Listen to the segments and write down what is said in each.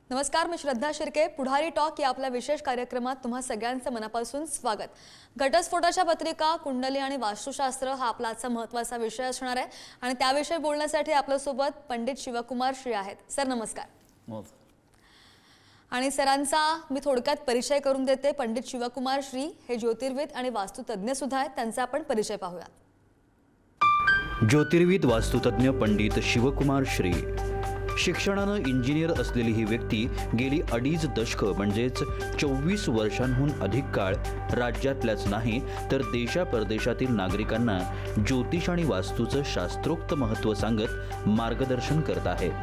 नमस्कार, मी श्रद्धा शिर्के. पुढारी टॉक या आपल्या विशेष कार्यक्रमात तुम्हा सगळ्यांचं मनापासून स्वागत. घटस्फोटाच्या पत्रिका, कुंडली आणि वास्तुशास्त्र हा आपला आजचा महत्त्वाचा विषय असणार आहे आणि त्याविषयी बोलण्यासाठी आपल्यासोबत पंडित शिवकुमार श्री आहेत. सर नमस्कार. आणि सरांचा मी थोडक्यात परिचय करून देते. पंडित शिवकुमार श्री हे ज्योतिर्विद आणि वास्तुतज्ञ सुद्धा आहेत. त्यांचा आपण परिचय पाहूया. ज्योतिर्विद वास्तुतज्ञ पंडित शिवकुमार श्री. शिक्षणानं इंजिनियर असलेली ही व्यक्ती गेली 2.5 दशकं म्हणजेच 24 वर्षांहून अधिक काळ राज्यातल्याच नाही तर देशापरदेशातील नागरिकांना ज्योतिष आणि वास्तूचं शास्त्रोक्त महत्त्व सांगत मार्गदर्शन करत आहेत.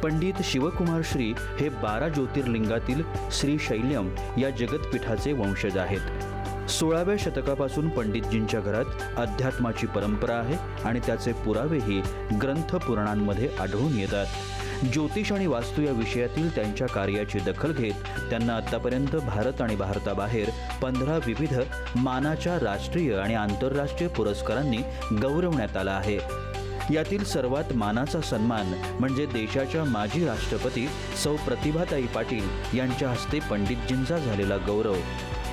पंडित शिवकुमार श्री हे 12 ज्योतिर्लिंगातील श्रीशैल्यम या जगतपीठाचे वंशज आहेत. 16व्या शतकापासून पंडितजींच्या घरात अध्यात्माची परंपरा आहे आणि त्याचे पुरावेही ग्रंथ पुराणांमध्ये आढळून येतात. ज्योतिष आणि वास्तू या विषयातील त्यांच्या कार्याची दखल घेत त्यांना आतापर्यंत भारत आणि भारताबाहेर 15 विविध मानाच्या राष्ट्रीय आणि आंतरराष्ट्रीय पुरस्कारांनी गौरवण्यात आला आहे. यातील सर्वात मानाचा सन्मान म्हणजे देशाच्या माजी राष्ट्रपती सौ प्रतिभाताई पाटील यांच्या हस्ते पंडितजींचा झालेला गौरव.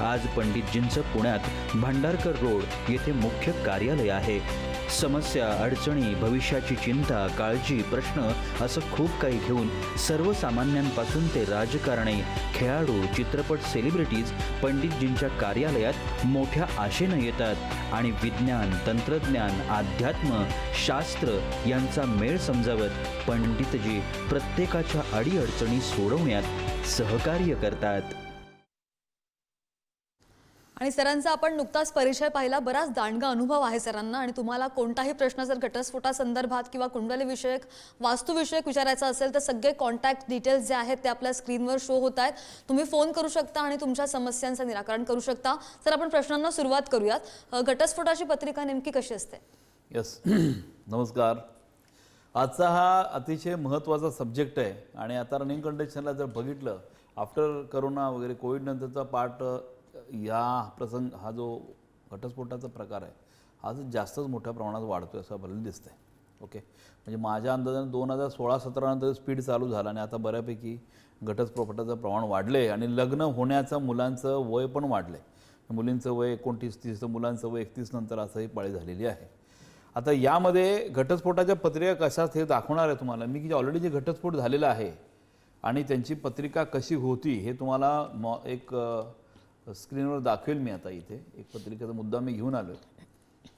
आज पंडितजींचं पुण्यात भांडारकर रोड येथे मुख्य कार्यालय आहे. समस्या, अडचणी, भविष्याची चिंता, काळजी, प्रश्न असं खूप काही घेऊन सर्वसामान्यांपासून ते राजकारणी, खेळाडू, चित्रपट सेलिब्रिटीज पंडितजींच्या कार्यालयात मोठ्या आशेनं येतात आणि विज्ञान, तंत्रज्ञान, अध्यात्म, शास्त्र यांचा मेळ समजावत पंडितजी प्रत्येकाच्या अडीअडचणी सोडवण्यात सहकार्य करतात. आणि सरांचा आपण नुकताच परिचय पाहिला. बराच दांडगा अनुभव आहे सरांना आणि तुम्हाला कोणताही प्रश्न जर घटस्फोटासंदर्भात किंवा कुंडलीविषयक, वास्तुविषयक विचारायचा असेल तर सगळे कॉन्टॅक्ट डिटेल्स जे आहेत ते आपल्या स्क्रीनवर शो होत आहेत. तुम्ही फोन करू शकता आणि तुमच्या समस्यांचं निराकरण करू शकता. तर आपण प्रश्नांना सुरुवात करूयात. घटस्फोटाची पत्रिका नेमकी कशी असते? यस नमस्कार. आजचा हा अतिशय महत्त्वाचा सब्जेक्ट आहे आणि आता रनिंग कंडिशनला जर बघितलं आफ्टर करोना वगैरे कोविडनंतरचा पार्ट या प्रसंग हा जो घटस्फोटाचा प्रकार आहे हा जास्तच मोठ्या प्रमाणात वाढतो असं आपल्याला दिसतंय. ओके, म्हणजे माझ्या अंदाजाने 2016-17 नंतर स्पीड चालू झाला आणि आता बऱ्यापैकी घटस्फोटाचं प्रमाण वाढले आणि लग्न होण्याचं मुलांचं वय पण वाढले. मुलींचं वय 29-30 तर मुलांचं वय 31 नंतर असंही पाळी झालेली आहे. आता यामध्ये घटस्फोटाच्या पत्रिका कशा हे दाखवणार आहे तुम्हाला मी की ऑलरेडी जे घटस्फोट झालेला आहे आणि त्यांची पत्रिका कशी होती हे तुम्हाला एक स्क्रीनवर दाखवेल. मी आता इथे एक पत्रिकेचा मुद्दा मी घेऊन आलो.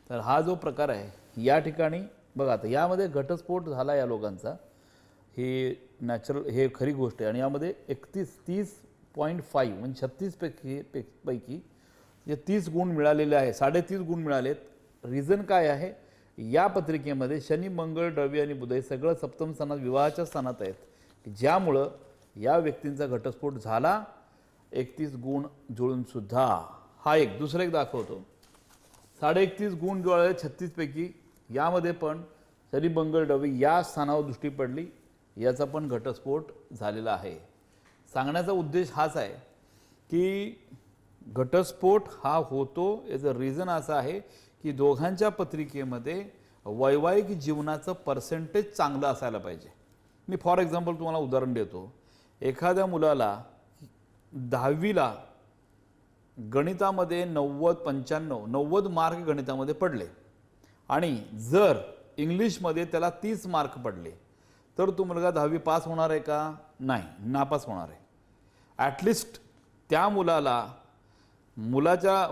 तर हा जो प्रकार आहे या ठिकाणी बघा, आता यामध्ये घटस्फोट झाला या लोकांचा, हे नॅचरल, हे खरी गोष्ट आहे. आणि यामध्ये 30.5 म्हणजे 36 पैकी जे 30 गुण मिळालेले आहे, 3.5 गुण मिळालेत. रिझन काय आहे? या पत्रिकेमध्ये शनी, मंगळ, रवी आणि बुध हे सगळं सप्तम स्थानात, विवाहाच्या स्थानात आहेत, ज्यामुळं या व्यक्तींचा घटस्फोट झाला. 31 गुण जुळून सुद्धा हा एक. दुसरं एक दाखवतो. 31.5 गुण जुळाले 36 पैकी. यामध्ये पण शनी, मंगळ, रवी या स्थानावर दृष्टी पडली, याचा पण घटस्फोट झालेला आहे. सांगण्याचा उद्देश हाच आहे की घटस्फोट हा होतो याचं रिझन असं आहे की दोघांच्या पत्रिकेमध्ये वैवाहिक जीवनाचं पर्सेंटेज चांगलं असायला पाहिजे. मी फॉर एक्झाम्पल तुम्हाला उदाहरण देतो. एखाद्या मुलाला 10वीला गणितामध्ये 90 मार्क गणितामध्ये पडले आणि जर इंग्लिशमध्ये त्याला 30 मार्क पडले तर तो मुलगा 10वी पास होणार आहे का? नाही, नापास होणार आहे. ॲटलिस्ट त्या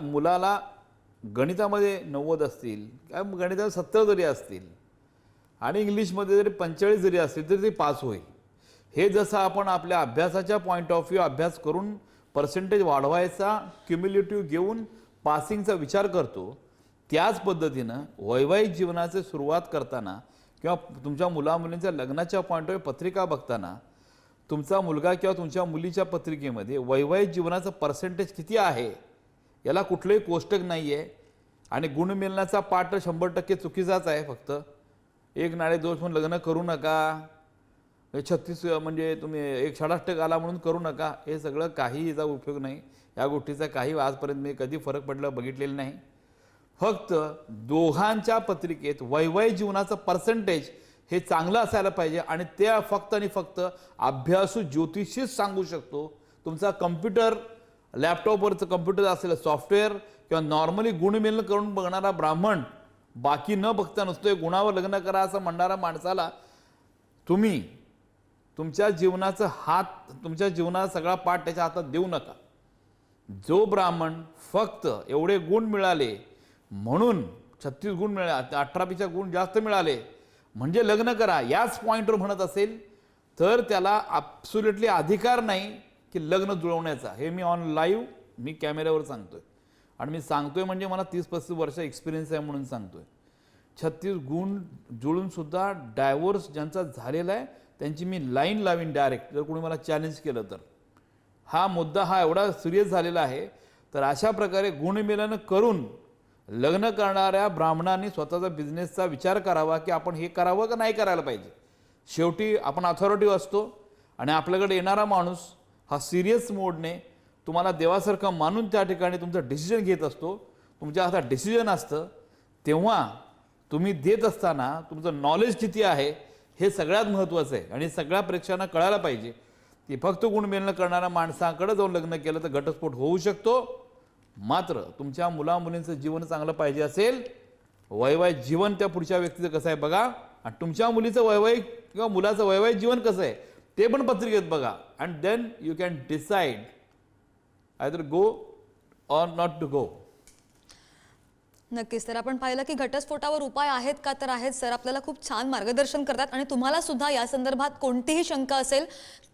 मुलाला गणितामध्ये 90 असतील, काय गणितात 70 जरी असतील आणि इंग्लिशमध्ये जरी 45 जरी असतील तरी ते पास होईल. हे जसं आपण आपल्या अभ्यासाच्या पॉईंट ऑफ व्ह्यू अभ्यास करून पर्सेंटेज वाढवायचा क्युम्युलेटिव्ह घेऊन पासिंगचा विचार करतो, त्याच पद्धतीनं वैवाहिक जीवनाची सुरुवात करताना किंवा तुमच्या मुलामुलींच्या लग्नाच्या पॉईंट ऑफ व्ह्यू पत्रिका बघताना तुमचा मुलगा किंवा तुमच्या मुलीच्या पत्रिकेमध्ये वैवाहिक जीवनाचं पर्सेंटेज किती आहे याला कुठलंही कोष्टक नाही आहे. आणि गुण मिळण्याचा पाठ 100% चुकीचाच आहे. फक्त एक नाळे दोष म्हणून लग्न करू नका, 36 म्हणजे तुम्ही 168 आला म्हणून करू नका, हे सगळं काही याचा उपयोग नाही. या गोष्टीचा काही आजपर्यंत मी कधी फरक पडला बघितलेला नाही. फक्त दोघांच्या पत्रिकेत वैवाहिक जीवनाचं पर्सेंटेज हे चांगलं असायला पाहिजे आणि त्या फक्त आणि फक्त अभ्यासू ज्योतिषीच सांगू शकतो. तुमचा कम्प्युटर, लॅपटॉपवरचं कम्प्युटर असलेलं सॉफ्टवेअर किंवा नॉर्मली गुणमेल करून बघणारा ब्राह्मण बाकी न बघता नसतोय गुणावर लग्न करा असं म्हणणारा माणसाला तुम्ही तुमच्या जीवनाचा सगळा पाठ त्याच्या हातात देऊ नका. जो ब्राह्मण फक्त एवढे गुण मिळाले म्हणून 36 गुण मिळाले, 18 गुण जास्त मिळाले म्हणजे लग्न करा याच पॉईंटवर म्हणत असेल तर त्याला ॲब्सोल्युटली अधिकार नाही की लग्न जुळवण्याचा. हे मी ऑन लाईव्ह मी कॅमेऱ्यावर सांगतोय आणि मी सांगतोय म्हणजे मला 30-35 वर्ष एक्सपिरियन्स आहे म्हणून सांगतोय. 36 गुण जुळून सुद्धा डायव्होर्स ज्यांचा झालेला आहे त्यांची मी लाईन लावीन डायरेक्ट जर कोणी मला चॅलेंज केलं तर. हा मुद्दा हा एवढा सिरियस झालेला आहे. तर अशा प्रकारे गुणमेलन करून लग्न करणाऱ्या ब्राह्मणांनी स्वतःचा बिझनेसचा विचार करावा की आपण हे करावं का नाही करायला पाहिजे. शेवटी आपण अथॉरिटी असतो आणि आपल्याकडे येणारा माणूस हा सिरियस मोडने तुम्हाला देवासारखं मानून त्या ठिकाणी तुमचं डिसिजन घेत असतो. तुमच्या हातात डिसिजन असतं तेव्हा तुम्ही देत असताना तुमचं नॉलेज किती आहे हे सगळ्यात महत्त्वाचं आहे आणि सगळ्या प्रेक्षकांना कळायला पाहिजे की फक्त गुणमेलन करणाऱ्या माणसाकडे जाऊन लग्न केलं तर घटस्फोट होऊ शकतो. मात्र तुमच्या मुलामुलींचं जीवन चांगलं पाहिजे असेल, वैवाहिक जीवन त्या पुढच्या व्यक्तीचं कसं आहे बघा आणि तुमच्या मुलीचं वैवाहिक किंवा मुलाचं वैवाहिक जीवन कसं आहे ते पण पत्रिकेत बघा and then you can decide either go or not to go. नक्कीच. तर आपण पाहिलं की घटस्फोटावर उपाय आहेत का, तर आहेत. सर आपल्याला खूप छान मार्गदर्शन करतात आणि तुम्हाला सुद्धा या संदर्भात कोणतीही शंका असेल,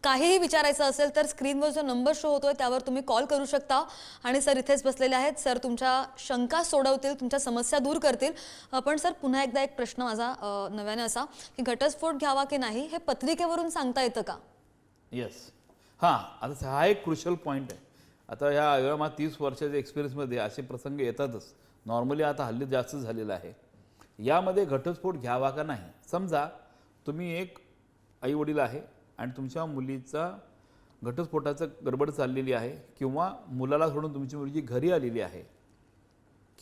काहीही विचारायचं असेल तर स्क्रीनवर जो नंबर शो होतोय त्यावर तुम्ही कॉल करू शकता आणि सर इथेच बसलेले आहेत. सर तुमच्या शंका सोडवतील, तुमच्या समस्या दूर करतील. पण सर पुन्हा एकदा एक प्रश्न माझा नव्याने असा की घटस्फोट घ्यावा की नाही हे पत्रिकेवरून सांगता येतं का? येस. हां, आता हा एक क्रुशल पॉईंट आहे. आता ह्या 30 वर्षाच्या एक्सपिरियन्समध्ये असे प्रसंग येतातच. नॉर्मली आता हल्ली जास्त झालेलं आहे. यामध्ये घटस्फोट घ्यावा का नाही. समजा तुम्ही एक आईवडील आहे आणि तुमच्या मुलीचा घटस्फोटाचं गडबड चाललेली आहे किंवा मुलाला सोडून तुमची मुलगी घरी आलेली आहे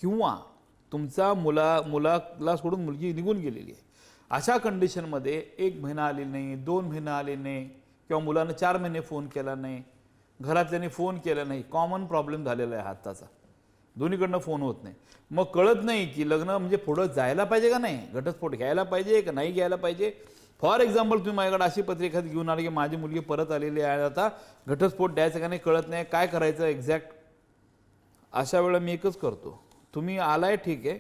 किंवा तुमचा मुलाला सोडून मुलगी निघून गेलेली आहे. अशा कंडिशनमध्ये 1 महिना आले नाही, 2 महिना आले नाही किंवा मुलानं 4 महिने फोन केला नाही, घरातल्याने फोन केला नाही, कॉमन प्रॉब्लेम झालेला आहे हाताचा, दोन्हीकडनं फोन होत नाही. मग कळत नाही की लग्न म्हणजे पुढं जायला पाहिजे का नाही, घटस्फोट घ्यायला पाहिजे का नाही घ्यायला पाहिजे. फॉर एक्झाम्पल तुम्ही माझ्याकडे अशी पत्रिका घेऊन आली की माझी मुलगी परत आलेली आहे, आता घटस्फोट द्यायचं का नाही कळत नाही, काय करायचं एक्झॅक्ट. अशा वेळेला मी एकच करतो, तुम्ही आलाय ठीक आहे,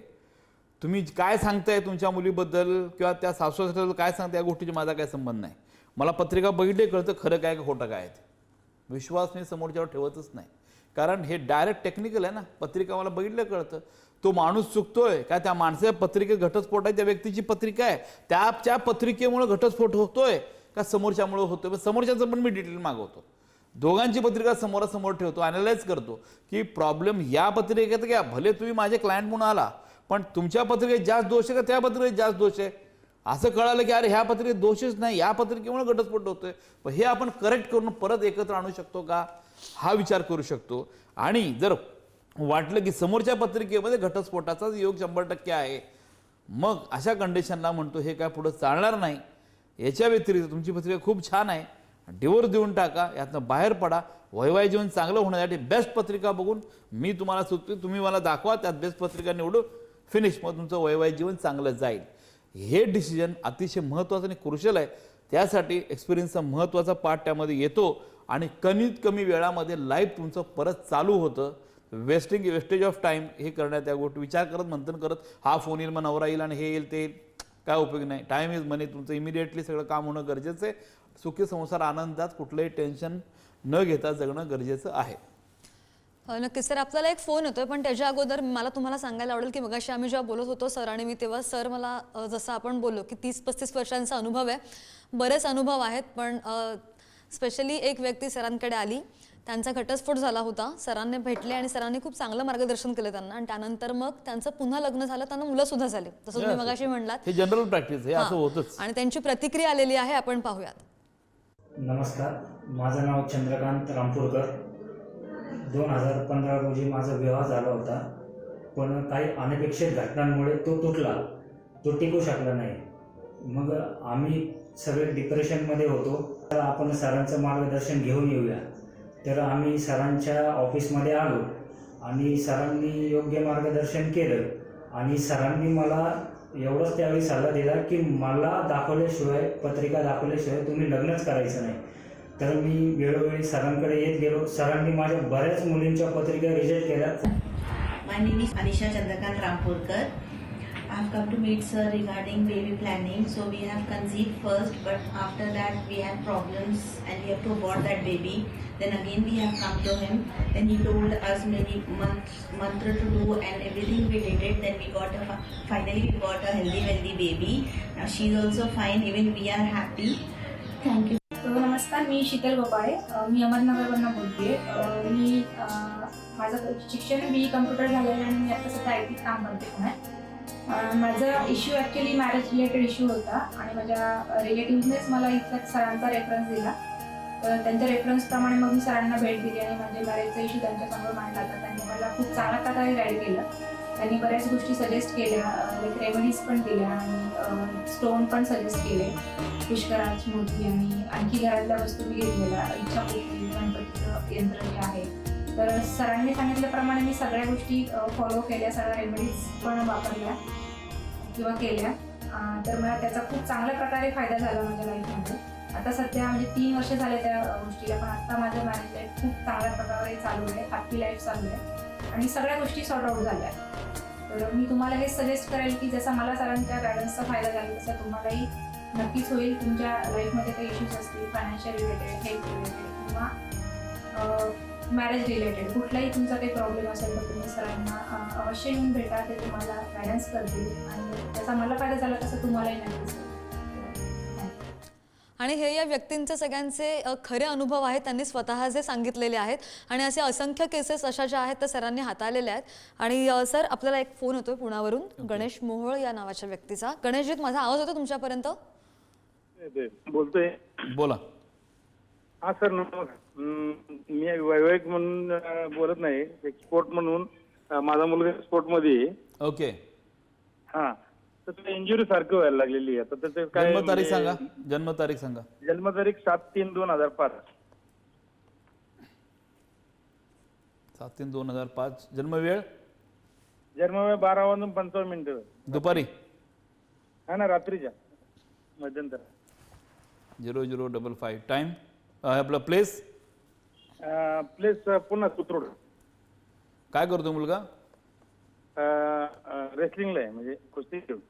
तुम्ही काय सांगताय तुमच्या मुलीबद्दल किंवा त्या सासूसासऱ्याबद्दल काय सांगताय या गोष्टीची माझा काय संबंध नाही. मला पत्रिका बघितली कळतं खरं काय का खोटं काय आहे ते. विश्वास मी समोरच्यावर ठेवतच नाही, कारण हे डायरेक्ट टेक्निकल आहे ना. पत्रिका मला बघितलं कळतं तो माणूस चुकतोय का त्या माणसाच्या पत्रिकेत घटस्फोट आहे, त्या व्यक्तीची पत्रिका आहे त्या पत्रिकेमुळे घटस्फोट होतोय का समोरच्यामुळे होतोय. समोरच्याचं पण मी डिटेल मागवतो, दोघांची पत्रिका समोरासमोर ठेवतो, अनालाइज करतो की प्रॉब्लेम या पत्रिकेत घ्या. भले तुम्ही माझे क्लायंट म्हणून आला पण तुमच्या पत्रिकेत जास्त दोष आहे का त्या पत्रिकेत जास्त दोष आहे. असं कळालं की अरे ह्या पत्रिकेत दोषच नाही, या पत्रिकेमुळे घटस्फोट होतोय, पण हे आपण करेक्ट करून परत एकत्र आणू शकतो का हा विचार करू शकतो. आणि जर वाटलं की समोरच्या पत्रिकेमध्ये घटस्फोटाचाच योग 100% आहे, मग अशा कंडिशनला म्हणतो हे काय पुढं चालणार नाही. याच्या व्यतिरिक्त तुमची पत्रिका खूप छान आहे, डिवोर्स देऊन टाका, यातनं बाहेर पडा. वैवाहिक जीवन चांगलं होण्यासाठी बेस्ट पत्रिका बघून मी तुम्हाला सुचतो, तुम्ही मला दाखवा, त्यात बेस्ट पत्रिका निवडू, फिनिश, मग तुमचं वैवाहिक जीवन चांगलं जाईल. हे डिसिजन अतिशय महत्त्वाचं आणि क्रुशल आहे. त्यासाठी एक्सपिरियन्सचा महत्त्वाचा पार्ट त्यामध्ये येतो आणि कमीत कमी वेळामध्ये लाईफ तुमचं परत चालू होतं. वेस्टेज ऑफ टाईम हे करण्यात त्या गोष्टी विचार करत मंथन करत हा फोन येईल मग नवरा येईल आणि हे येईल ते येईल, काय उपयोग नाही. टाईम इज मनी. तुमचं इमिडिएटली सगळं काम होणं गरजेचं आहे. सुखी संसार आनंदात कुठलंही टेन्शन न घेता जगणं गरजेचं आहे. नक्कीच सर. आपल्याला एक फोन येतोय पण त्याच्या अगोदर मला तुम्हाला सांगायला आवडेल की मगाशी आम्ही जेव्हा बोलत होतो सर आणि मी, तेव्हा सर मला जसं आपण बोललो की 30-35 वर्षांचा अनुभव आहे, बरेच अनुभव आहेत, पण स्पेशली एक व्यक्ती सरांकडे आली, त्यांचा घटस्फोट झाला होता, सरांनी भेटले आणि सरांनी खूप चांगलं मार्गदर्शन केलं त्यांना आणि त्यानंतर मग त्यांचं पुन्हा लग्न झालं, त्यांना मुलं सुद्धा झाली, जसं तुम्ही मगाशी म्हणलात. हे जनरल प्रॅक्टिस आहे, असं होतच. आणि त्यांची प्रतिक्रिया आलेली आहे, आपण पाहूयात. नमस्कार, माझं नाव चंद्रकांत रामपूरकर. 2015 रोजी माझा विवाह झाला होता. पण काही अनपेक्षित घटनांमुळे तो तुटला, तो टिकू शकला नाही. मग आम्ही सगळे डिप्रेशनमध्ये होतो. तर आपण सरांचं मार्गदर्शन घेऊन येऊया. तर आम्ही सरांच्या ऑफिसमध्ये आलो आणि सरांनी योग्य मार्गदर्शन केलं आणि सरांनी मला एवढंच त्यावेळी सल्ला दिला की मला पत्रिका दाखवल्याशिवाय तुम्ही लग्नच करायचं नाही. तर मी वेळोवेळी सरांकडे येत गेलो. सरांनी माझ्या बऱ्याच मुलींच्या पत्रिका रिजेक्ट केल्या. My name is Anisha Chandrakant Rampurkar. I have come to meet sir regarding baby planning. So we have conceived first, but after that we had problems and we have to abort that baby. Then again we have come to him. Then he told us many mantra to do and everything we did it. Then we finally we got a healthy baby. Now she is also fine. Even we are happy. Thank you. नमस्कार, मी शीतल गोपाळे. मी अहमदनगरवरनं बोलते. मी माझं शिक्षण BE computer झालेलं आहे आणि मी आता सध्या IT काम करते पुण्यात. माझा issue actually marriage related issue होता आणि माझ्या रिलेटिव्हनेच मला इथल्या सरांचा रेफरन्स दिला. तर त्यांच्या रेफरन्सप्रमाणे मग मी सरांना भेट दिली आणि माझे मॅरेजचा इश्यू त्यांच्यासमोर मांडला. तर त्यांनी मला खूप चांगल्या प्रकारे गाईड केलं. त्यांनी बऱ्याच गोष्टी सजेस्ट केल्या, लाईक रेमेडीज पण दिल्या आणि स्टोन पण सजेस्ट केले, पुष्कराज मूर्ती आणि आणखी घरातल्या वस्तू मी घेतलेल्या, इच्छापूर्ती, गणपतीचं यंत्र जे आहे. तर सरांनी सांगितल्याप्रमाणे मी सगळ्या गोष्टी फॉलो केल्या, सगळ्या रेमेडीज पण वापरल्या किंवा केल्या. तर मला त्याचा खूप चांगल्या प्रकारे फायदा झाला माझ्या लाईफमध्ये. आता सध्या म्हणजे 3 वर्ष झाले त्या गोष्टीला, पण आता माझं मॅरेज लाईफ खूप चांगल्या प्रकारे चालू आहे, हॅपी लाईफ चालू आहे आणि सगळ्या गोष्टी सॉर्ट आऊट झाल्या. तर मी तुम्हाला हे सजेस्ट करेल की जसा मला सरांच्या गायडन्सचा फायदा झाला तसा तुम्हालाही नक्कीच होईल. तुमच्या लाईफमध्ये काही इश्यूज असतील, फायनान्शियल रिलेटेड, हेल्थ रिलेटेड किंवा मॅरेज रिलेटेड कुठलाही तुमचा काही प्रॉब्लेम असेल तर तुम्ही सरांना अवश्य येऊन भेटा. ते तुम्हाला गायडन्स करतील आणि त्याचा मला फायदा झाला तसं तुम्हालाही नक्कीच होईल. आणि हे या व्यक्तींचे सगळ्यांचे खरे अनुभव आहेत, त्यांनी स्वतः जे सांगितलेले आहेत आणि असे असंख्य केसेस अशा ज्या आहेत त्या सरांनी हाताळलेल्या आहेत. आणि सर, आपल्याला एक फोन होतोय पुण्यावरून, गणेश मोहोळ या नावाच्या व्यक्तीचा. गणेशजीत, माझा आवाज होतो तुमच्यापर्यंत? बोलतोय. बोला. हा सर, नमस्कार. मी वैवाहिक म्हणून बोलत नाही, एक स्पोर्ट म्हणून. माझा मुलगा स्पोर्टमध्ये आहे. ओके. हा, तर इंजुरी सारखं व्हायला लागलेली आहे. आता त्याचं काय जन्मतारीख सांगा. जन्मतारीख सांगा. जन्मतारीख 7/3/2005. 7/3/2005. जन्मवेळ? जन्मवेळ 12:55 दुपारी? हा ना, रात्रीच्या मध्यंतर. 0055. टाइम? आपलं प्लेस? प्लेस पुन्हा कुत्रोड. काय करतो मुलगा? रेसलिंगला आहे, म्हणजे कुस्ती खेळतो.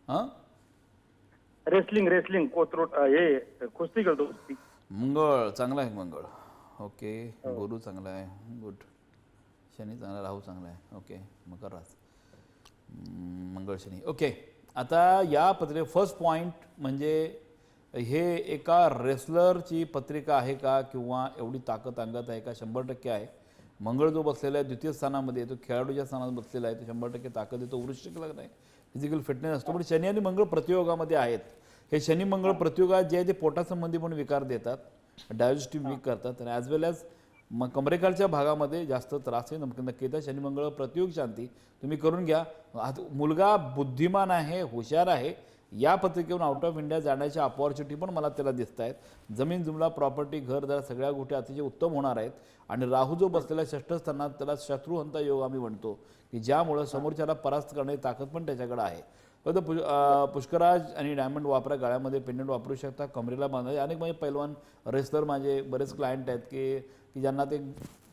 हां, रेसलिंग कोथरूड हे कुस्ती खेळतो. कुस्ती. मंगळ चांगला आहे. मंगळ. ओके. गुरु चांगला आहे. गुड. शनी चांगला, राहू चांगला आहे. ओके. मकर राज, मंगळ, शनी. ओके. आता या पत्रिके फर्स्ट पॉईंट म्हणजे हे एका रेसलरची पत्रिका आहे का किंवा एवढी ताकद अंगात आहे का? 100% आहे. मंगळ जो बसलेला आहे द्वितीय स्थानामध्ये, तो खेळाडूच्या स्थानात बसलेला आहे, तो 100% ताकद येतो. वृश्चिक लग्न आहे, फिजिकल फिटनेस असतो. पण शनी आणि मंगळ प्रतियोगामध्ये आहेत. हे शनी मंगळ प्रतियोगात जे आहे ते पोटासंबंधी पण विकार देतात, डायजेस्टिव्ह वीक करतात आणि ॲज वेल ॲज कमरेखालच्या भागामध्ये जास्त त्रास आहे. नक्की तर शनी मंगळ प्रतियोग शांती तुम्ही करून घ्या. मुलगा बुद्धिमान आहे, हुशार आहे. या पत्रिकेवरून आउट ऑफ इंडिया जाण्याची अपॉर्च्युनिटी पण मला त्याला दिसत आहेत. जमीन जुमला, प्रॉपर्टी, घरदार सगळ्या गोष्टी अतिशय उत्तम होणार आहेत. आणि राहू जो बसलेला 6ष्ठ स्थानात, त्याला शत्रुहंता योग आम्ही म्हणतो की ज्यामुळं समोरच्याला परास्त करण्याची ताकद पण त्याच्याकडे आहे. फक्त पुष्कराज आणि डायमंड वापरा, गळ्यामध्ये पेंडंट वापरू शकता, कमरेला बांधायचे. अनेक माझे पैलवान रेसलर, माझे बरेच क्लायंट आहेत की ज्यांना ते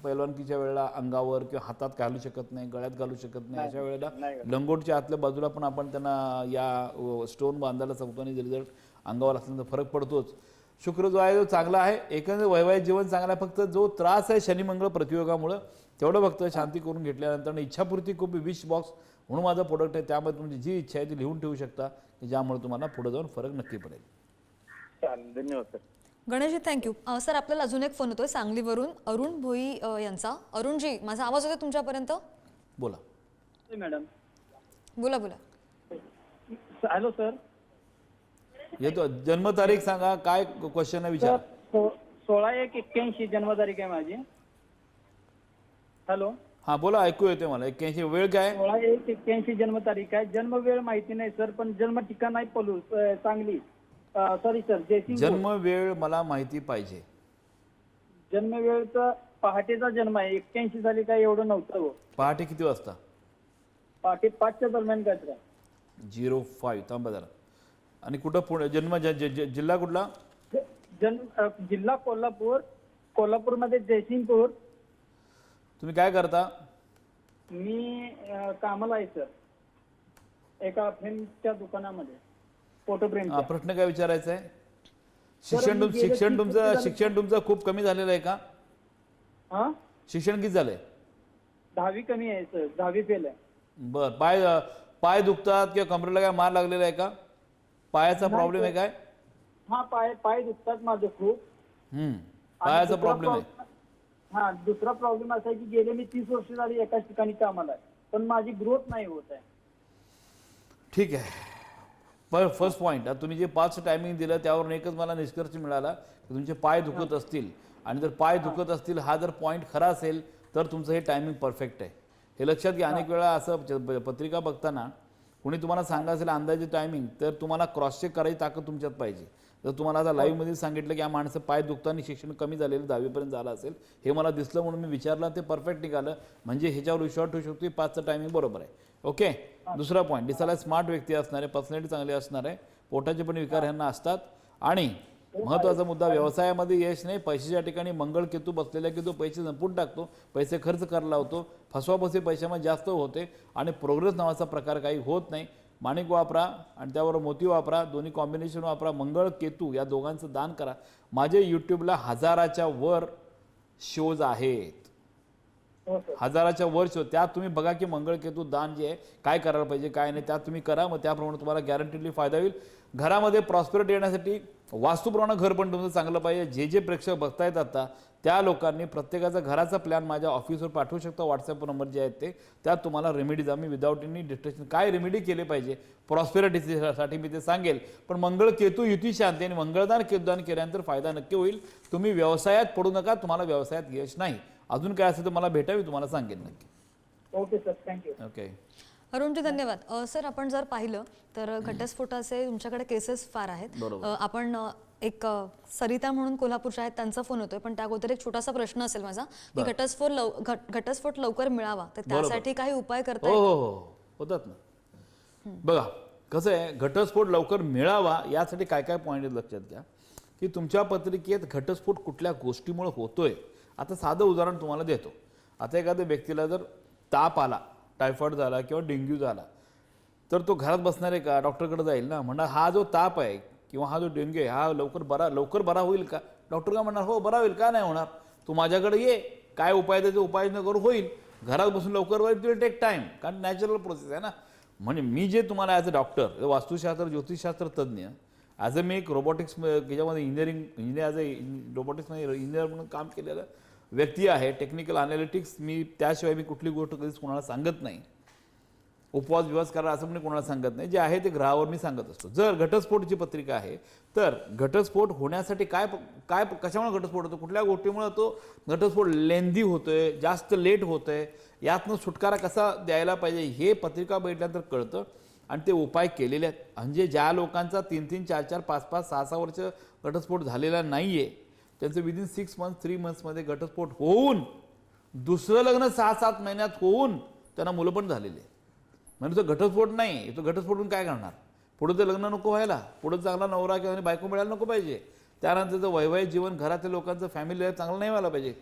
पैलवानकीच्या वेळेला अंगावर किंवा हातात घालू शकत नाही, गळ्यात घालू शकत नाही, अशा वेळेला लंगोटच्या आतल्या बाजूला पण आपण त्यांना या स्टोन बांधायला सांगतो आणि रिझल्ट अंगावर असल्यानंतर फरक पडतोच. शुक्र जो आहे तो चांगला आहे. एकंदर वैवाहिक जीवन चांगला आहे. फक्त जो त्रास आहे शनी मंगळ प्रतियोगामुळं तेवढं फक्त शांती करून घेतल्यानंतर इच्छापूर्ती खूप विश बॉक्स म्हणून माझा प्रोडक्ट आहे. त्यामध्ये तुमची जी इच्छा आहे ती लिहून ठेवू शकता की ज्यामुळे तुम्हाला पुढे जाऊन फरक नक्की पडेल. चालेल, धन्यवाद सर. गणेशजी, थँक्यू. सर, आपल्याला अजून एक फोन होतोय सांगलीवरून, अरुण भोई यांचा. अरुणजी, माझा आवाज होतो तुमच्यापर्यंत? बोला. मॅडम, बोला बोला. Hello sir. येतो. जन्मतारीख सांगा. काय क्वेश्चन आहे विचार. 16/1/81 जन्मतारीख आहे माझी. हॅलो. हां बोला, ऐकू येते मला. 81 वेळ काय? 16/1/81 जन्मतारीख आहे. जन्म वेळ माहिती नाही सर, पण जन्म ठिकाण आहे सांगली. Sorry sir, Jaisingh. जन्म वेळ मला माहिती पाहिजे. जन्म वेळचा पहाटेचा जन्म आहे. 81 साली काय एवढं नव्हतं हो. पहाटे किती वाजता? पहाटे 5च्या दरम्यान काय तर. 05 थांबा जरा. आणि कुठं पुणे जन्म जिल्हा कुठला? जिल्हा कोल्हापूर. कोल्हापूरमध्ये जयसिंगपूर. तुम्ही काय करता? मी कामाला आहे सर, एका फ्रेमच्या दुकानामध्ये, फोटो फ्रेमच्या. प्रश्न काय विचारायचा आहे? मी गेले शिक्षण तुमचं खूप कमी झालेलं आहे का? हा, शिक्षण किती झालंय? 10वी कमी आहे सर, 10वी फेल आहे. बर, पाय दुखतात किंवा कमरेला काय मार लागलेला आहे का? पायाचा प्रॉब्लेम आहे काय? हा, पाय दुखतात माझं खूप. पायाचा प्रॉब्लेम आहे. हा, दुसरा प्रॉब्लेम असा आहे की गेले मी 30 वर्ष झाली एकाच ठिकाणी कामाला आहे, पण माझी ग्रोथ नाही होत आहे. ठीक आहे. पण फर्स्ट पॉईंट, तुम्ही जे 5 टायमिंग दिलं त्यावरून एकच मला निष्कर्ष मिळाला की तुमचे पाय दुखत असतील, आणि जर पाय दुखत असतील हा जर पॉईंट खरा असेल तर तुमचं हे टायमिंग परफेक्ट आहे. हे लक्षात घ्या. अनेक वेळा असं पत्रिका बघताना कोणी तुम्हाला सांगा असेल अंदाजे टायमिंग, तर तुम्हाला क्रॉस चेक करायची ताकद तुमच्यात पाहिजे. जर तुम्हाला आता लाईव्हमध्ये सांगितलं की या माणसं पाय दुखताना शिक्षण कमी झालेलं 10वीपर्यंत झालं असेल, हे मला दिसलं म्हणून मी विचारलं, ते परफेक्ट निघालं, म्हणजे ह्याच्यावर विश्वास ठेवू शकतो की 5चं टायमिंग बरोबर आहे. ओके. दुसरा पॉईंट, दिसायला स्मार्ट व्यक्ती असणार आहे, पर्सनॅलिटी चांगली असणार आहे, पोटाचे पण विकार ह्यांना असतात. आणि महत्त्वाचा मुद्दा, व्यवसायामध्ये यश नाही, पैशाच्या ठिकाणी मंगळ केतू बसलेला की तो पैसे संपून टाकतो, पैसे खर्च करायला होतो, फसवाफसवी पैशामध्ये जास्त होते आणि प्रोग्रेस नावाचा प्रकार काही होत नाही. माणिक वापरा आणि त्यावर मोती वापरा, दोन्ही कॉम्बिनेशन वापरा. मंगळ केतू या दोघांचं दान करा. माझे यूट्यूबला 1000च्या वर शोज आहेत, 1000च्या वर शो. त्यात तुम्ही बघा की मंगळ केतू दान जे आहे काय करायला पाहिजे काय नाही, त्यात तुम्ही करा. मग त्याप्रमाणे तुम्हाला गॅरंटीडली फायदा होईल. घरामध्ये प्रॉस्पेरिटी येण्यासाठी वास्तूप्रमाणे घर पण तुमचं चांगलं पाहिजे. जे प्रेक्षक बघतायत आता त्या लोकांनी प्रत्येकाचा घराचा प्लॅन माझ्या ऑफिसवर पाठवू शकता. व्हॉट्सअप नंबर जे आहेत ते, त्यात तुम्हाला रेमेडीज आम्ही विदाऊट एनी डिस्ट्रेक्शन काय रेमेडी केले पाहिजे प्रॉस्पेरिटीसाठी मी ते सांगेल. पण मंगळ केतू युती शांती आणि मंगळदान केतुदान केल्यानंतर फायदा नक्की होईल. तुम्ही व्यवसायात पडू नका, तुम्हाला व्यवसायात यश नाही. अजून काय असेल तर मला भेटावी, तुम्हाला सांगेन नक्की. Okay sir, thank you. Okay. Arun ji धन्यवाद. सर, आपण जर पाहिलं तर घटस्फोटाचे तुमच्याकडे केसेस फार आहेत. आपण एक सरिता म्हणून कोल्हापूरच्या आहेत, त्यांचा फोन होतोय, पण त्या अगोदर एक छोटासा प्रश्न असेल माझा की घटस्फोट लवकर मिळावा तर त्यासाठी काही उपाय करता हो होतात ना. बघा कसं आहे, घटस्फोट लवकर मिळावा यासाठी काय काय पॉईंट लक्षात घ्या की तुमच्या पत्रिकेत घटस्फोट कुठल्या गोष्टीमुळे होतोय. आता साधं उदाहरण तुम्हाला देतो. आता एखाद्या व्यक्तीला जर ताप आला, टायफॉइड झाला किंवा डेंग्यू झाला, तर तो घरात बसणार आहे का? डॉक्टरकडे जाईल ना. म्हणणार हा जो ताप आहे किंवा हा जो डेंग्यू आहे हा लवकर बरा होईल का? डॉक्टर का म्हणणार हो बरा होईल, का नाही होणार, तू माझ्याकडे ये, काय उपाय त्याचे उपाय न करू होईल. घरात बसून लवकर होईल, विल टेक टाइम, कारण नॅचरल प्रोसेस आहे ना. म्हणजे मी जे तुम्हाला ॲज अ डॉक्टर, वास्तुशास्त्र ज्योतिषशास्त्र तज्ज्ञ, ॲज अ मी एक रोबोटिक्स याच्यामध्ये इंजिनियर ॲज अ रोबोटिक्समध्ये इंजिनियर म्हणून काम केलेलं व्यक्ती आहे. टेक्निकल अनालिटिक्स मी त्याशिवाय मी कुठली गोष्ट कधीच कोणाला सांगत नाही. उपवास विवास करा असं पण कोणाला सांगत नाही. जे आहे ते ग्रहावर मी सांगत असतो. जर घटस्फोटची पत्रिका आहे तर घटस्फोट होण्यासाठी काय कशामुळे घटस्फोट होतो, कुठल्या गोष्टीमुळे होतो? घटस्फोट लेंदी होतोय, जास्त लेट होतोय, यातनं सुटकारा कसा द्यायला पाहिजे हे पत्रिका बघितल्यानंतर कळतं आणि ते उपाय केलेले आहेत. म्हणजे ज्या लोकांचा 3-3, 4-4, 5-5, 6-6 वर्ष घटस्फोट झालेला नाही आहे त्यांचं विदिन 6 मंथ्स 3 मंथ्समध्ये घटस्फोट होऊन दुसरं लग्न 6-7 महिन्यात होऊन त्यांना मुलं पण झालेली आहे. म्हणजे तो घटस्फोट नाही, तो घटस्फोटून काय करणार? पुढे ते लग्न नको व्हायला, पुढे चांगला नवरा किंवा बायको मिळायला नको पाहिजे, त्यानंतरचं वैवाहिक जीवन, घरातल्या लोकांचं फॅमिली लाईफ चांगलं नाही व्हायला पाहिजे.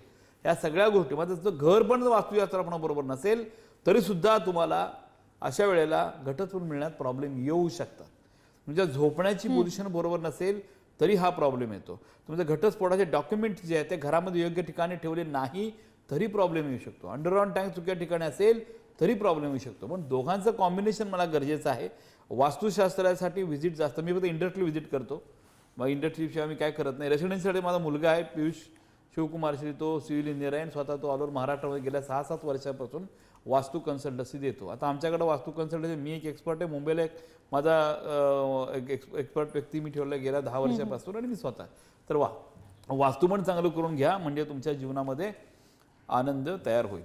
या सगळ्या गोष्टी मग त्याचं घर पण जर वास्तुशास्त्राप्रमाणे बरोबर नसेल तरीसुद्धा तुम्हाला अशा वेळेला घटस्फोट मिळण्यात प्रॉब्लेम येऊ शकतात. म्हणजे झोपण्याची पोझिशन बरोबर नसेल तरी हा प्रॉब्लेम येतो. तुमच्या घटस्फोटाचे डॉक्युमेंट जे आहेत ते घरामध्ये योग्य ठिकाणी ठेवले नाही तरी प्रॉब्लेम येऊ शकतो. अंडरग्राऊंड टँक चुकीच्या ठिकाणी असेल तरी प्रॉब्लेम येऊ शकतो. पण दोघांचं कॉम्बिनेशन मला गरजेचं आहे. वास्तुशास्त्रासाठी व्हिजिट जास्त, मी फक्त इंडस्ट्री व्हिजिट करतो, मग इंडस्ट्रीशिवाय मी काय करत नाही. रेसिडेन्सीसाठी माझा मुलगा आहे पियुष शिवकुमार श्री, तो सिव्हिल इंजिनियर आहे आणि स्वतः तो ऑल ओव्हर महाराष्ट्रामध्ये गेल्या 6-7 वर्षापासून वास्तू कन्सल्टन्सी देतो. आता आमच्याकडे वास्तू कन्सल्टन्सी, मी एक एक्सपर्ट आहे, मुंबईला एक माझा एक्सपर्ट व्यक्ती मी ठेवला गेल्या 10 वर्षापासून आणि मी स्वतः. तर वास्तू पण चांगलं करून घ्या म्हणजे तुमच्या जीवनामध्ये आनंद तयार होईल.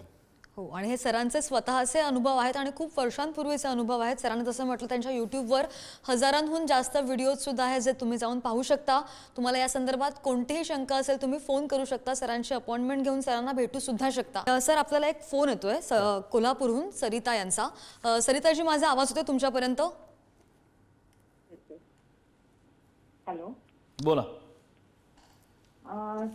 हो, आणि हे सरांचे स्वतःचे अनुभव आहेत आणि खूप वर्षांपूर्वीचे अनुभव आहेत. सरांनी जसं म्हटलं त्यांच्या यूट्यूबवर हजारांहून जास्त व्हिडिओज सुद्धा आहेत जे तुम्ही जाऊन पाहू शकता. तुम्हाला या संदर्भात कोणतीही शंका असेल तुम्ही फोन करू शकता, सरांची अपॉइंटमेंट घेऊन सरांना भेटू सुद्धा शकता. सर, आपल्याला एक फोन येतोय कोल्हापूरहून सरिता यांचा. सरिताजी, माझा आवाज होतोय तुमच्यापर्यंत? हॅलो. बोला.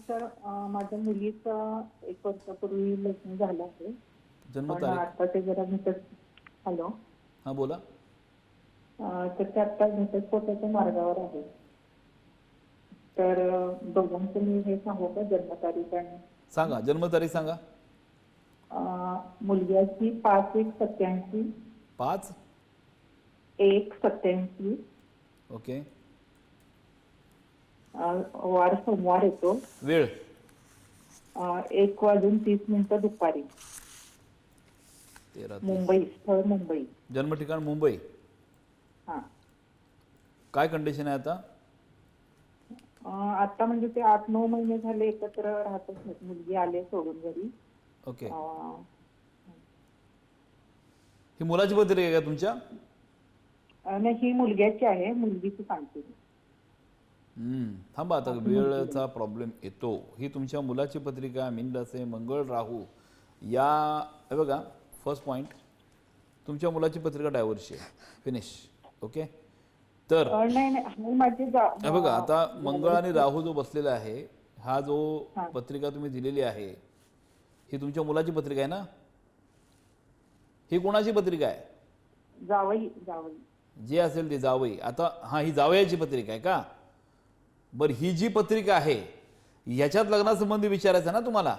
सर, माझ्या मुलीचं 1 वर्षापूर्वी लग्न झालं आहे, पण जन्मतारीख? आता ते जरा हॅलो. हां, बोला. तर ते आता घटस्फोटाच्या मार्गावर आहे. तर दोघांचं मी हे सांगू का, जन्मतारीख आणि सांगा, जन्मतारीख सांगा. मुलग्याची 5/1/87. 5/1/87. ओके. वार सोमवार येतो. वेळ? 1:30 दुपारी. 13. मुंबई, स्थळ मुंबई. जन्म ठिकाण मुंबई. हा. काय कंडिशन आहे आता? आता म्हणजे ते 8-9 महिने झाले एकत्र राहतच नाहीत. मुलगी आले सोडून घरी. ओके. ही मुलाची पत्रिका आहे का तुमच्या? नाही, ही मुलग्याची आहे, मुलगीची सांगते मी. थांबा, आता वेळेचा प्रॉब्लेम येतो. ही तुमच्या मुलाची पत्रिका, मीन राशी, मंगळ राहू या, हे बघा, फर्स्ट पॉईंट, तुमच्या मुलाची पत्रिका डायव्हर्सची आहे. फिनिश. ओके. तर नाही माझी हे बघा, आता मंगळ आणि राहू जो बसलेला आहे, हा जो पत्रिका तुम्ही दिलेली आहे ही तुमच्या मुलाची पत्रिका आहे ना? ही कोणाची पत्रिका आहे? जावई. जे असेल ते जावई. आता हा, ही जावयाची पत्रिका आहे का? बरं, ही जी पत्रिका आहे ह्याच्यात लग्नासंबंधी विचारायचं ना तुम्हाला?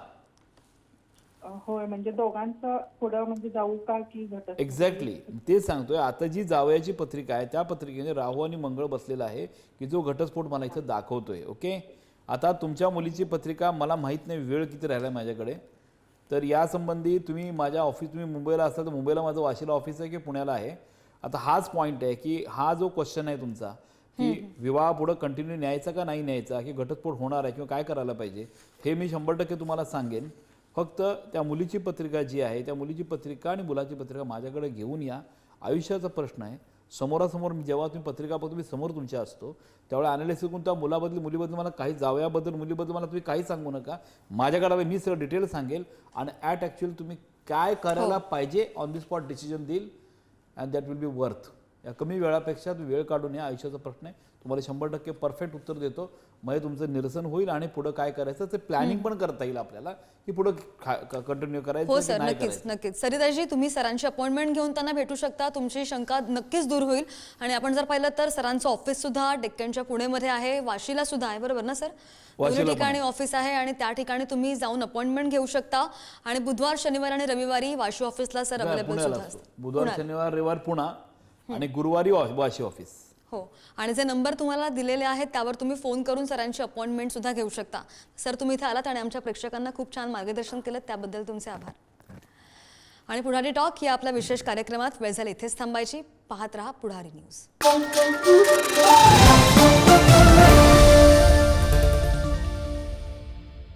होय, म्हणजे दोघांचं पुढं म्हणजे जाऊ का की घटस्फोट? एक्झॅक्टली ते सांगतोय. आता जी जावयाची पत्रिका आहे त्या पत्रिकेने राहू आणि मंगळ बसलेला आहे की जो घटस्फोट मला इथं दाखवतोय. ओके. आता तुमच्या मुलीची पत्रिका मला माहीत नाही वेळ किती राहिला माझ्याकडे, तर यासंबंधी तुम्ही माझ्या ऑफिस, तुम्ही मुंबईला असाल तर मुंबईला माझं वाशीला ऑफिस आहे की पुण्याला आहे. आता हाच पॉईंट आहे की हा जो क्वेश्चन आहे तुमचा की विवाह पुढं कंटिन्यू न्यायचा का नाही न्यायचा, की घटस्फोट होणार आहे किंवा काय करायला पाहिजे, हे मी 100% तुम्हाला सांगेन. फक्त त्या मुलीची पत्रिका जी आहे त्या मुलीची पत्रिका आणि मुलाची पत्रिका माझ्याकडे घेऊन या. आयुष्याचा प्रश्न आहे. समोरासमोर जेव्हा तुम्ही पत्रिका बघतो, मी समोर तुमच्या असतो, त्यावेळेला अनालिसिस करून त्या मुलाबद्दल मुलीबद्दल मला काही, जावयाबद्दल मुलीबद्दल मला तुम्ही काही सांगू नका. माझ्याकडे मी सगळं डिटेल सांगेल आणि ॲट ॲक्च्युअली तुम्ही काय करायला पाहिजे ऑन दी स्पॉट डिसिजन देईल and that will be worth. या कमी वेळापेक्षा वेळ काढून या. आयुष्याचा प्रश्न आहे. तुम्हाला 100% परफेक्ट उत्तर देतो. म्हणजे तुमचं निरसन होईल आणि पुढं काय करायचं ते प्लॅनिंग पण करता येईल आपल्याला की पुढं कंटिन्यू करायचं. हो सर, नक्कीच. सरिताजी, तुम्ही सरांची अपॉइंटमेंट घेऊन त्यांना भेटू शकता. तुमची शंका नक्कीच दूर होईल. आणि आपण जर पाहिलं तर सरांचं ऑफिस सुद्धा डेक्कनच्या पुणेमध्ये आहे, वाशीला सुद्धा आहे, बरोबर ना सर? दोन्ही ठिकाणी ऑफिस आहे आणि त्या ठिकाणी तुम्ही जाऊन अपॉइंटमेंट घेऊ शकता. आणि बुधवार, शनिवार आणि रविवारी वाशी ऑफिसला सर अवेलेबल सुद्धा असतात. बुधवार, शनिवार, रविवार पुणा आणि गुरुवारी वाशी ऑफिस. हो, आणि जे नंबर तुम्हाला दिलेले आहेत त्यावर तुम्ही फोन करून सरांची अपॉइंटमेंट सुद्धा घेऊ शकता. सर, तुम्ही इथे आलात आणि आमच्या प्रेक्षकांना खूप छान मार्गदर्शन केलं, त्याबद्दल तुमचे आभार. आणि पुढारी टॉक या आपल्या विशेष कार्यक्रमात वेळ झाली इथेच थांबायची. पाहत रहा पुढारी न्यूज.